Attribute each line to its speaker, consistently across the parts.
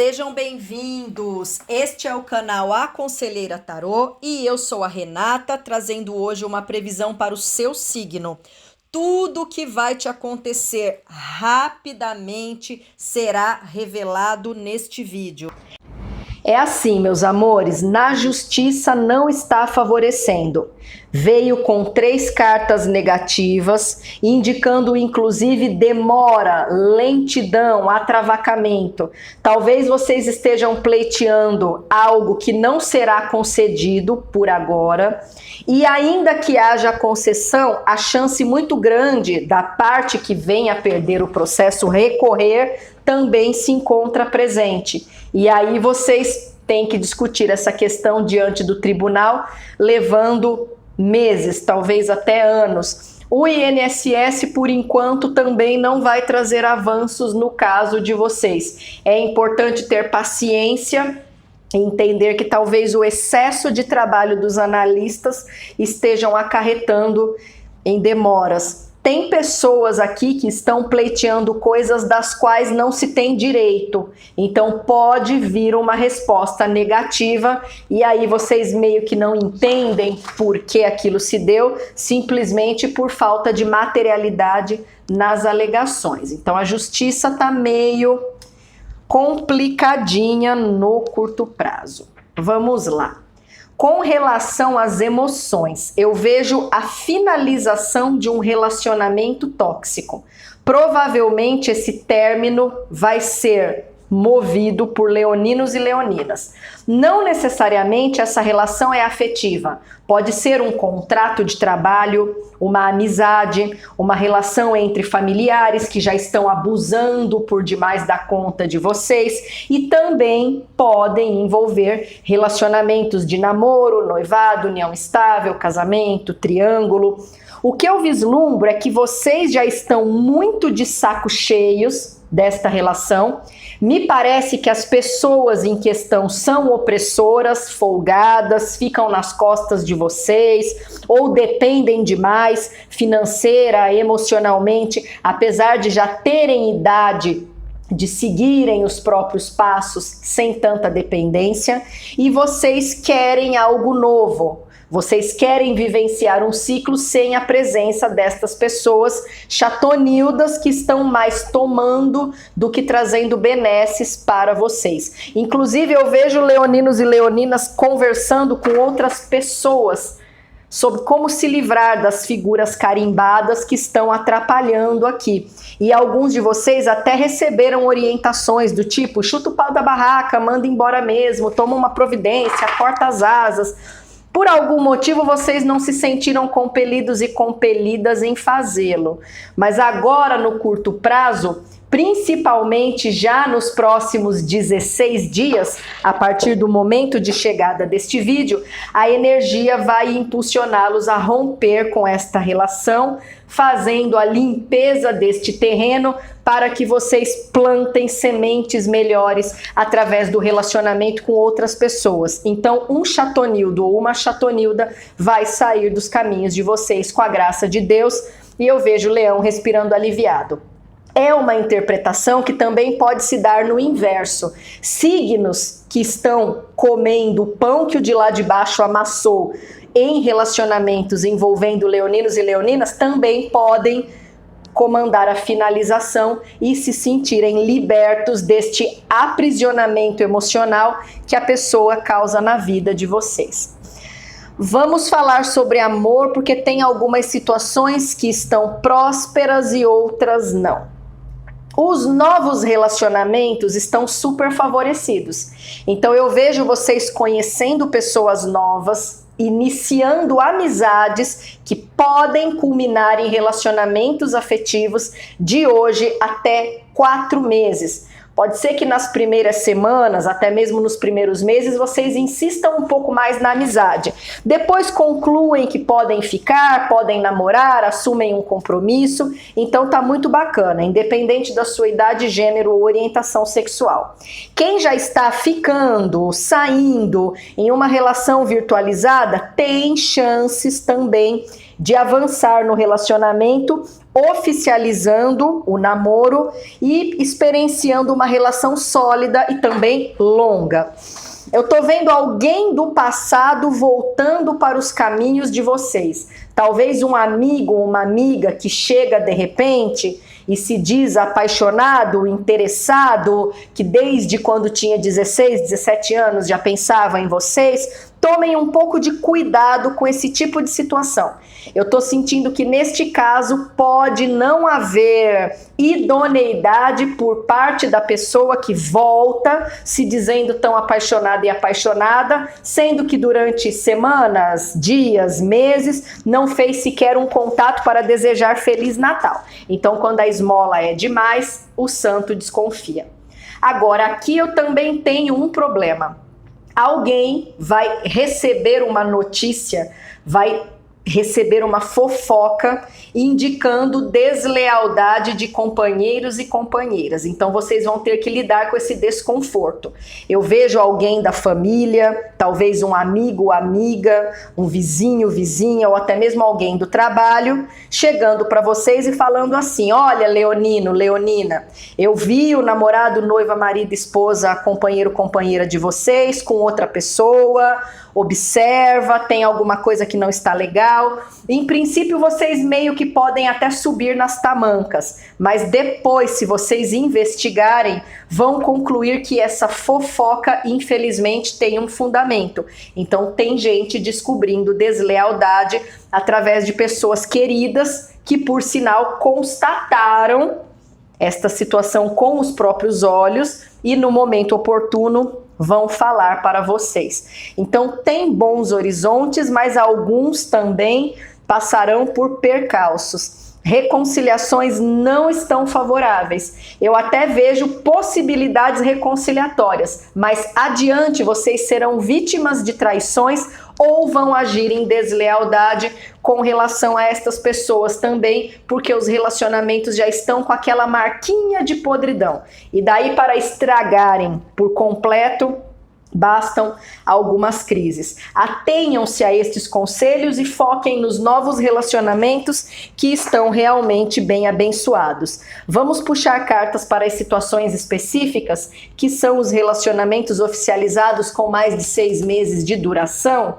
Speaker 1: Sejam bem-vindos! Este é o canal A Conselheira Tarô e eu sou a Renata, trazendo hoje uma previsão para o seu signo. Tudo que vai te acontecer rapidamente será revelado neste vídeo. É assim, meus amores, na justiça não está favorecendo. Veio com 3 cartas negativas, indicando inclusive demora, lentidão, atravacamento. Talvez vocês estejam pleiteando algo que não será concedido por agora. E ainda que haja concessão, a chance muito grande da parte que venha a perder o processo recorrer também se encontra presente. E aí vocês têm que discutir essa questão diante do tribunal, levando meses, talvez até anos. O INSS, por enquanto, também não vai trazer avanços no caso de vocês. É importante ter paciência, entender que talvez o excesso de trabalho dos analistas estejam acarretando em demoras. Tem pessoas aqui que estão pleiteando coisas das quais não se tem direito, então pode vir uma resposta negativa e aí vocês meio que não entendem por que aquilo se deu, simplesmente por falta de materialidade nas alegações. Então a justiça está meio complicadinha no curto prazo. Vamos lá. Com relação às emoções, eu vejo a finalização de um relacionamento tóxico. Provavelmente esse término vai ser movido por leoninos e leoninas. Não necessariamente essa relação é afetiva. Pode ser um contrato de trabalho, uma amizade, uma relação entre familiares que já estão abusando por demais da conta de vocês e também podem envolver relacionamentos de namoro, noivado, união estável, casamento, triângulo. O que eu vislumbro é que vocês já estão muito de saco cheios desta relação. Me parece que as pessoas em questão são opressoras, folgadas, ficam nas costas de vocês ou dependem demais financeira, emocionalmente, apesar de já terem idade de seguirem os próprios passos sem tanta dependência, e vocês querem algo novo. Vocês querem vivenciar um ciclo sem a presença destas pessoas chatonildas que estão mais tomando do que trazendo benesses para vocês. Inclusive eu vejo leoninos e leoninas conversando com outras pessoas sobre como se livrar das figuras carimbadas que estão atrapalhando aqui. E alguns de vocês até receberam orientações do tipo, chuta o pau da barraca, manda embora mesmo, toma uma providência, corta as asas. Por algum motivo vocês não se sentiram compelidos e compelidas em fazê-lo. Mas agora no curto prazo, principalmente já nos próximos 16 dias, a partir do momento de chegada deste vídeo, a energia vai impulsioná-los a romper com esta relação, fazendo a limpeza deste terreno para que vocês plantem sementes melhores através do relacionamento com outras pessoas. Então, um chatonildo ou uma chatonilda vai sair dos caminhos de vocês com a graça de Deus, e eu vejo o leão respirando aliviado. É uma interpretação que também pode se dar no inverso. Signos que estão comendo o pão que o de lá de baixo amassou em relacionamentos envolvendo leoninos e leoninas também podem comandar a finalização e se sentirem libertos deste aprisionamento emocional que a pessoa causa na vida de vocês. Vamos falar sobre amor, porque tem algumas situações que estão prósperas e outras não. Os novos relacionamentos estão super favorecidos. Então eu vejo vocês conhecendo pessoas novas, iniciando amizades que podem culminar em relacionamentos afetivos de hoje até 4 meses. Pode ser que nas primeiras semanas, até mesmo nos primeiros meses, vocês insistam um pouco mais na amizade. Depois concluem que podem ficar, podem namorar, assumem um compromisso. Então tá muito bacana, independente da sua idade, gênero ou orientação sexual. Quem já está ficando, saindo em uma relação virtualizada, tem chances também de avançar no relacionamento, oficializando o namoro e experienciando uma relação sólida e também longa. Eu tô vendo alguém do passado voltando para os caminhos de vocês. Talvez um amigo ou uma amiga que chega de repente e se diz apaixonado, interessado, que desde quando tinha 16, 17 anos já pensava em vocês. Tomem um pouco de cuidado com esse tipo de situação. Eu tô sentindo que neste caso pode não haver idoneidade por parte da pessoa que volta se dizendo tão apaixonada e apaixonada, sendo que durante semanas, dias, meses, não fez sequer um contato para desejar Feliz Natal. Então, quando a esmola é demais, o santo desconfia. Agora, aqui eu também tenho um problema. Alguém vai receber uma notícia, vai receber uma fofoca indicando deslealdade de companheiros e companheiras. Então vocês vão ter que lidar com esse desconforto. Eu vejo alguém da família, talvez um amigo, amiga, um vizinho, vizinha ou até mesmo alguém do trabalho chegando para vocês e falando assim: olha, Leonino, Leonina, eu vi o namorado, noiva, marido, esposa, companheiro, companheira de vocês com outra pessoa. Observa, tem alguma coisa que não está legal. Em princípio, vocês meio que podem até subir nas tamancas, mas depois, se vocês investigarem, vão concluir que essa fofoca, infelizmente, tem um fundamento. Então, tem gente descobrindo deslealdade através de pessoas queridas que, por sinal, constataram esta situação com os próprios olhos e, no momento oportuno, vão falar para vocês. Então tem bons horizontes, mas alguns também passarão por percalços. Reconciliações não estão favoráveis. Eu até vejo possibilidades reconciliatórias, mas adiante vocês serão vítimas de traições ou vão agir em deslealdade com relação a estas pessoas também, porque os relacionamentos já estão com aquela marquinha de podridão. E daí para estragarem por completo, bastam algumas crises. Atenham-se a estes conselhos e foquem nos novos relacionamentos que estão realmente bem abençoados. Vamos puxar cartas para as situações específicas, que são os relacionamentos oficializados com mais de 6 meses de duração.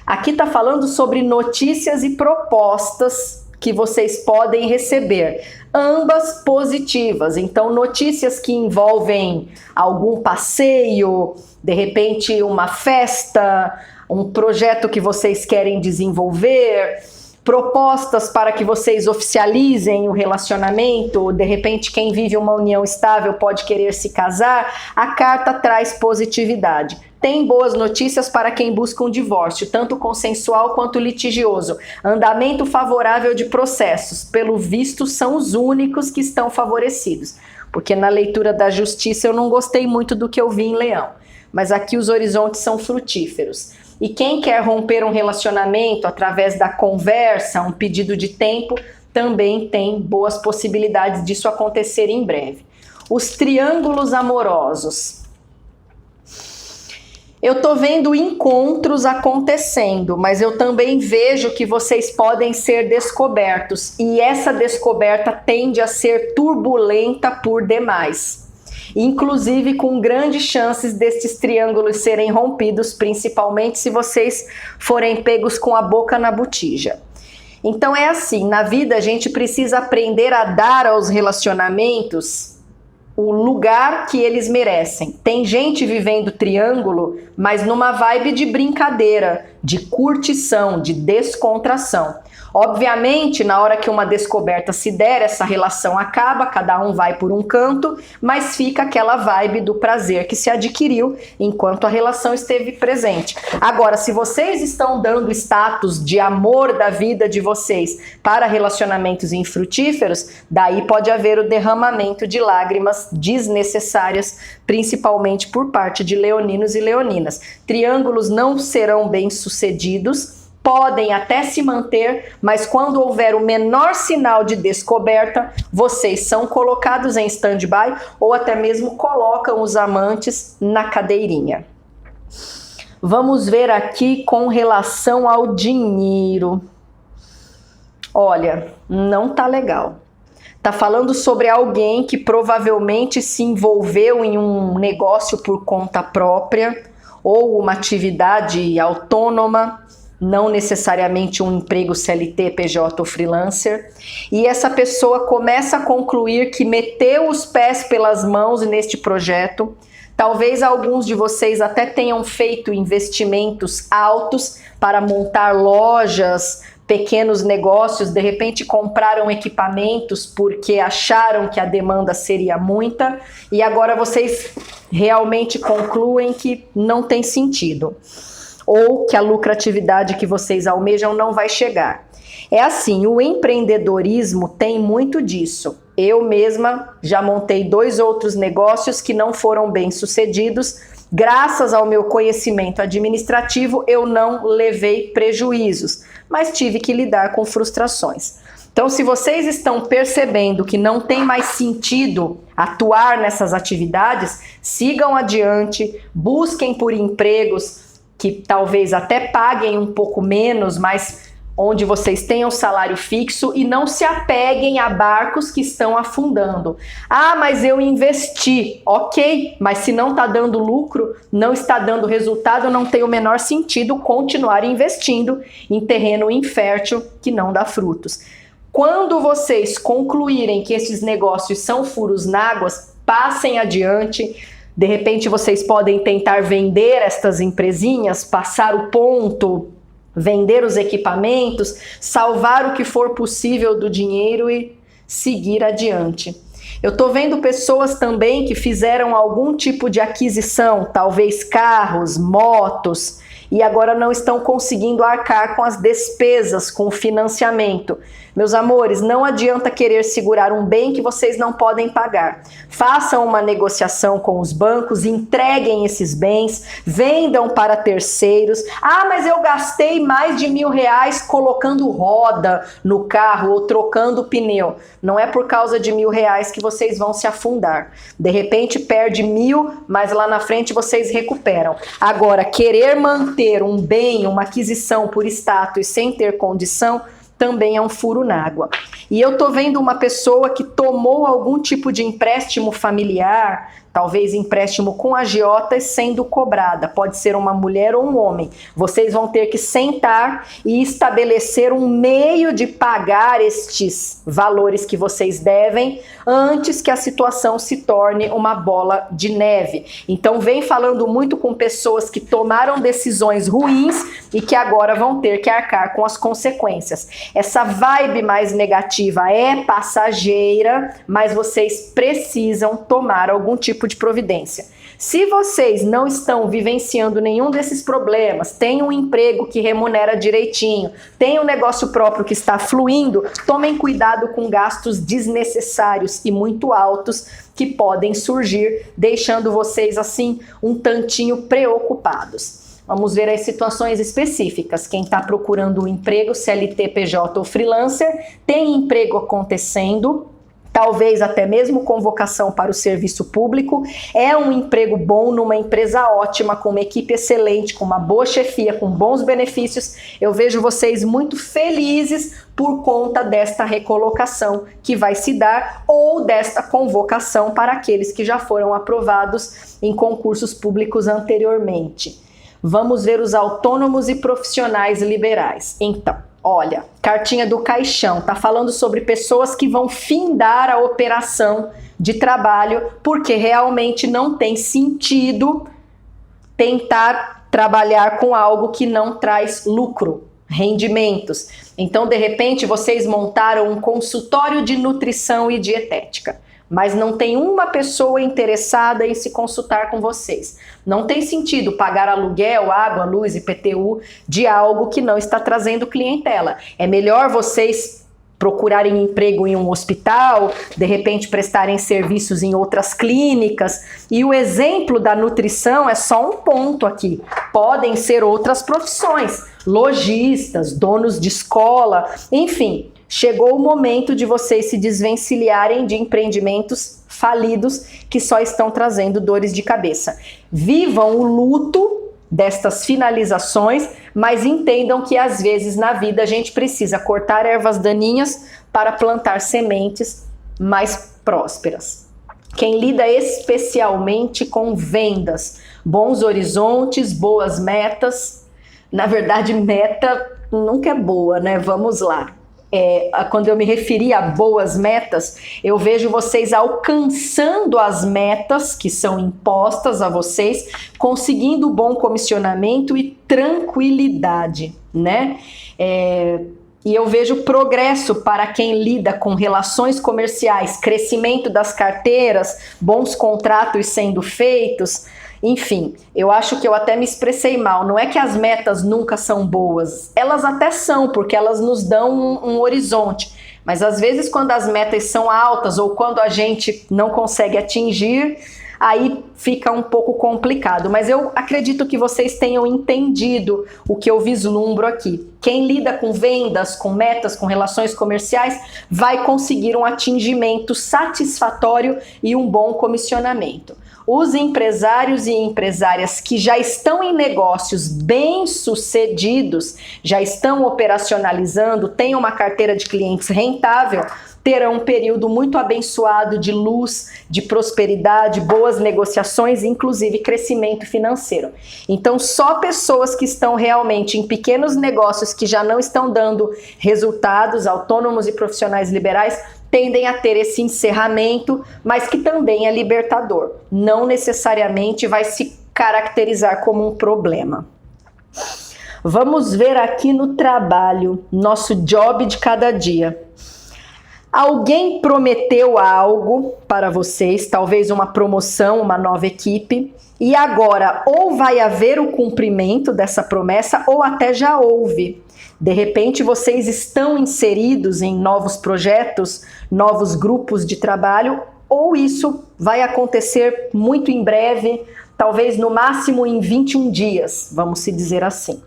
Speaker 1: Aqui está falando sobre notícias e propostas que vocês podem receber, ambas positivas. Então, notícias que envolvem algum passeio, de repente uma festa, um projeto que vocês querem desenvolver, propostas para que vocês oficializem o relacionamento, de repente quem vive uma união estável pode querer se casar. A carta traz positividade. Tem boas notícias para quem busca um divórcio, tanto consensual quanto litigioso. Andamento favorável de processos. Pelo visto, são os únicos que estão favorecidos. Porque na leitura da justiça eu não gostei muito do que eu vi em Leão. Mas aqui os horizontes são frutíferos. E quem quer romper um relacionamento através da conversa, um pedido de tempo, também tem boas possibilidades disso acontecer em breve. Os triângulos amorosos. Eu tô vendo encontros acontecendo, mas eu também vejo que vocês podem ser descobertos. E essa descoberta tende a ser turbulenta por demais. Inclusive com grandes chances destes triângulos serem rompidos, principalmente se vocês forem pegos com a boca na botija. Então é assim, na vida a gente precisa aprender a dar aos relacionamentos o lugar que eles merecem. Tem gente vivendo triângulo, mas numa vibe de brincadeira, de curtição, de descontração. Obviamente, na hora que uma descoberta se der, essa relação acaba, cada um vai por um canto, mas fica aquela vibe do prazer que se adquiriu enquanto a relação esteve presente. Agora, se vocês estão dando status de amor da vida de vocês para relacionamentos infrutíferos, daí pode haver o derramamento de lágrimas desnecessárias, principalmente por parte de leoninos e leoninas. Triângulos não serão bem-sucedidos, podem até se manter, mas quando houver o menor sinal de descoberta, vocês são colocados em stand-by ou até mesmo colocam os amantes na cadeirinha. Vamos ver aqui com relação ao dinheiro. Olha, não tá legal. Tá falando sobre alguém que provavelmente se envolveu em um negócio por conta própria ou uma atividade autônoma, não necessariamente um emprego CLT, PJ ou freelancer, e essa pessoa começa a concluir que meteu os pés pelas mãos neste projeto. Talvez alguns de vocês até tenham feito investimentos altos para montar lojas, pequenos negócios, de repente compraram equipamentos porque acharam que a demanda seria muita e agora vocês realmente concluem que não tem sentido ou que a lucratividade que vocês almejam não vai chegar. É assim, o empreendedorismo tem muito disso. Eu mesma já montei 2 outros negócios que não foram bem sucedidos. Graças ao meu conhecimento administrativo, eu não levei prejuízos, mas tive que lidar com frustrações. Então, se vocês estão percebendo que não tem mais sentido atuar nessas atividades, sigam adiante, busquem por empregos que talvez até paguem um pouco menos, mas onde vocês tenham salário fixo e não se apeguem a barcos que estão afundando. Ah, mas eu investi. Ok, mas se não está dando lucro, não está dando resultado, não tem o menor sentido continuar investindo em terreno infértil que não dá frutos. Quando vocês concluírem que esses negócios são furos na água, passem adiante. De repente vocês podem tentar vender estas empresinhas, passar o ponto, vender os equipamentos, salvar o que for possível do dinheiro e seguir adiante. Eu tô vendo pessoas também que fizeram algum tipo de aquisição, talvez carros, motos, e agora não estão conseguindo arcar com as despesas, com o financiamento. Meus amores, não adianta querer segurar um bem que vocês não podem pagar. Façam uma negociação com os bancos, entreguem esses bens, vendam para terceiros. Ah, mas eu gastei mais de R$1.000 colocando roda no carro ou trocando pneu. Não é por causa de R$1.000 que vocês vão se afundar. De repente perde 1.000, mas lá na frente vocês recuperam. Agora, querer manter um bem, uma aquisição por status sem ter condição, também é um furo na água. E eu tô vendo uma pessoa que tomou algum tipo de empréstimo familiar, talvez empréstimo com agiotas, sendo cobrada. Pode ser uma mulher ou um homem. Vocês vão ter que sentar e estabelecer um meio de pagar estes valores que vocês devem antes que a situação se torne uma bola de neve. Então vem falando muito com pessoas que tomaram decisões ruins e que agora vão ter que arcar com as consequências. Essa vibe mais negativa é passageira, mas vocês precisam tomar algum tipo de providência. Se vocês não estão vivenciando nenhum desses problemas, tem um emprego que remunera direitinho, tem um negócio próprio que está fluindo, tomem cuidado com gastos desnecessários e muito altos que podem surgir, deixando vocês assim um tantinho preocupados. Vamos ver as situações específicas. Quem está procurando um emprego, CLT, PJ ou freelancer, tem emprego acontecendo, talvez até mesmo convocação para o serviço público, é um emprego bom numa empresa ótima, com uma equipe excelente, com uma boa chefia, com bons benefícios. Eu vejo vocês muito felizes por conta desta recolocação que vai se dar ou desta convocação para aqueles que já foram aprovados em concursos públicos anteriormente. Vamos ver os autônomos e profissionais liberais. Então, olha, cartinha do caixão, tá falando sobre pessoas que vão findar a operação de trabalho porque realmente não tem sentido tentar trabalhar com algo que não traz lucro, rendimentos. Então, de repente, vocês montaram um consultório de nutrição e dietética, mas não tem uma pessoa interessada em se consultar com vocês. Não tem sentido pagar aluguel, água, luz, IPTU de algo que não está trazendo clientela. É melhor vocês procurarem emprego em um hospital, de repente prestarem serviços em outras clínicas. E o exemplo da nutrição é só um ponto aqui. Podem ser outras profissões, lojistas, donos de escola, enfim. Chegou o momento de vocês se desvencilharem de empreendimentos falidos que só estão trazendo dores de cabeça. Vivam o luto destas finalizações, mas entendam que às vezes na vida a gente precisa cortar ervas daninhas para plantar sementes mais prósperas. Quem lida especialmente com vendas, bons horizontes, boas metas, na verdade meta nunca é boa, né? Vamos lá. Quando eu me referi a boas metas, eu vejo vocês alcançando as metas que são impostas a vocês, conseguindo bom comissionamento e tranquilidade, né? E eu vejo progresso para quem lida com relações comerciais, crescimento das carteiras, bons contratos sendo feitos. Enfim, eu acho que eu até me expressei mal. Não é que as metas nunca são boas. Elas até são, porque elas nos dão um horizonte. Mas às vezes quando as metas são altas ou quando a gente não consegue atingir, aí fica um pouco complicado. Mas eu acredito que vocês tenham entendido o que eu vislumbro aqui. Quem lida com vendas, com metas, com relações comerciais, vai conseguir um atingimento satisfatório e um bom comissionamento. Os empresários e empresárias que já estão em negócios bem-sucedidos, já estão operacionalizando, têm uma carteira de clientes rentável, terão um período muito abençoado de luz, de prosperidade, boas negociações, inclusive crescimento financeiro. Então, só pessoas que estão realmente em pequenos negócios que já não estão dando resultados, autônomos e profissionais liberais, tendem a ter esse encerramento, mas que também é libertador. Não necessariamente vai se caracterizar como um problema. Vamos ver aqui no trabalho, nosso job de cada dia. Alguém prometeu algo para vocês, talvez uma promoção, uma nova equipe, e agora ou vai haver o cumprimento dessa promessa ou até já houve. De repente vocês estão inseridos em novos projetos, novos grupos de trabalho, ou isso vai acontecer muito em breve, talvez no máximo em 21 dias, vamos se dizer assim.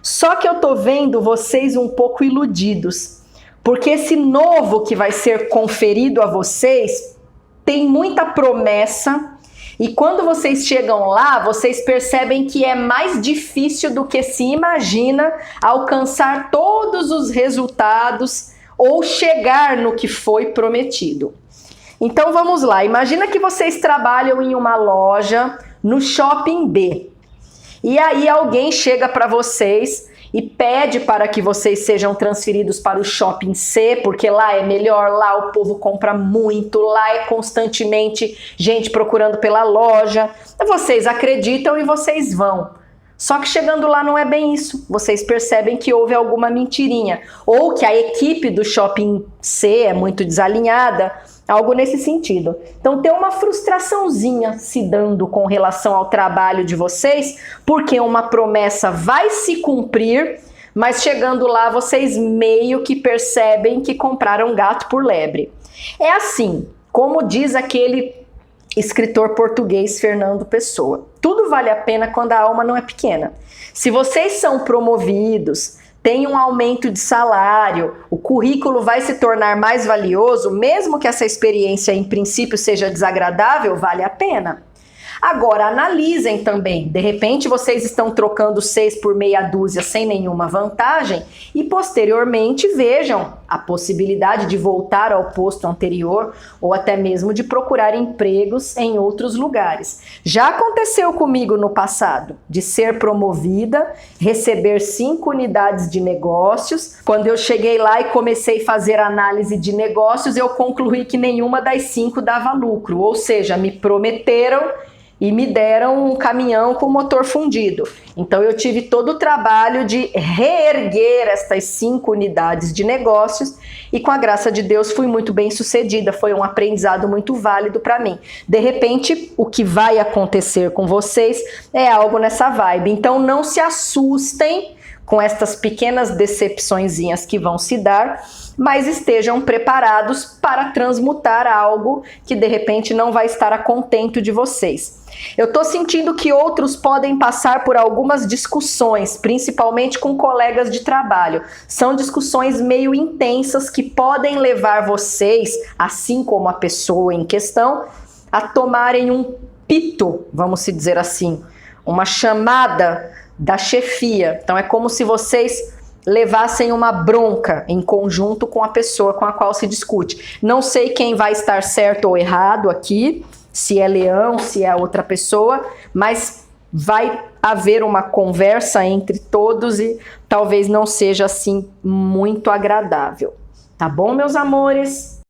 Speaker 1: Só que eu tô vendo vocês um pouco iludidos, porque esse novo que vai ser conferido a vocês tem muita promessa. E quando vocês chegam lá, vocês percebem que é mais difícil do que se imagina alcançar todos os resultados ou chegar no que foi prometido. Então vamos lá, imagina que vocês trabalham em uma loja no Shopping B. E aí alguém chega para vocês e pede para que vocês sejam transferidos para o Shopping C, porque lá é melhor, lá o povo compra muito, lá é constantemente gente procurando pela loja. Vocês acreditam e vocês vão. Só que chegando lá não é bem isso. Vocês percebem que houve alguma mentirinha, ou que a equipe do Shopping C é muito desalinhada, algo nesse sentido. Então tem uma frustraçãozinha se dando com relação ao trabalho de vocês, porque uma promessa vai se cumprir, mas chegando lá vocês meio que percebem que compraram gato por lebre. É assim, como diz aquele escritor português Fernando Pessoa, tudo vale a pena quando a alma não é pequena. Se vocês são promovidos, tem um aumento de salário, o currículo vai se tornar mais valioso, mesmo que essa experiência em princípio seja desagradável, vale a pena. Agora, analisem também, de repente vocês estão trocando 6 por meia dúzia sem nenhuma vantagem e posteriormente vejam a possibilidade de voltar ao posto anterior ou até mesmo de procurar empregos em outros lugares. Já aconteceu comigo no passado, de ser promovida, receber 5 unidades de negócios. Quando eu cheguei lá e comecei a fazer análise de negócios, eu concluí que nenhuma das 5 dava lucro, ou seja, me prometeram e me deram um caminhão com motor fundido. Então eu tive todo o trabalho de reerguer estas 5 unidades de negócios e com a graça de Deus fui muito bem sucedida, foi um aprendizado muito válido para mim. De repente o que vai acontecer com vocês é algo nessa vibe, então não se assustem com estas pequenas decepçõezinhas que vão se dar, mas estejam preparados para transmutar algo que de repente não vai estar a contento de vocês. Eu tô sentindo que outros podem passar por algumas discussões, principalmente com colegas de trabalho. São discussões meio intensas que podem levar vocês, assim como a pessoa em questão, a tomarem um pito, vamos se dizer assim, uma chamada da chefia. Então é como se vocês levassem uma bronca em conjunto com a pessoa com a qual se discute. Não sei quem vai estar certo ou errado aqui, se é Leão, se é outra pessoa, mas vai haver uma conversa entre todos e talvez não seja assim muito agradável. Tá bom, meus amores?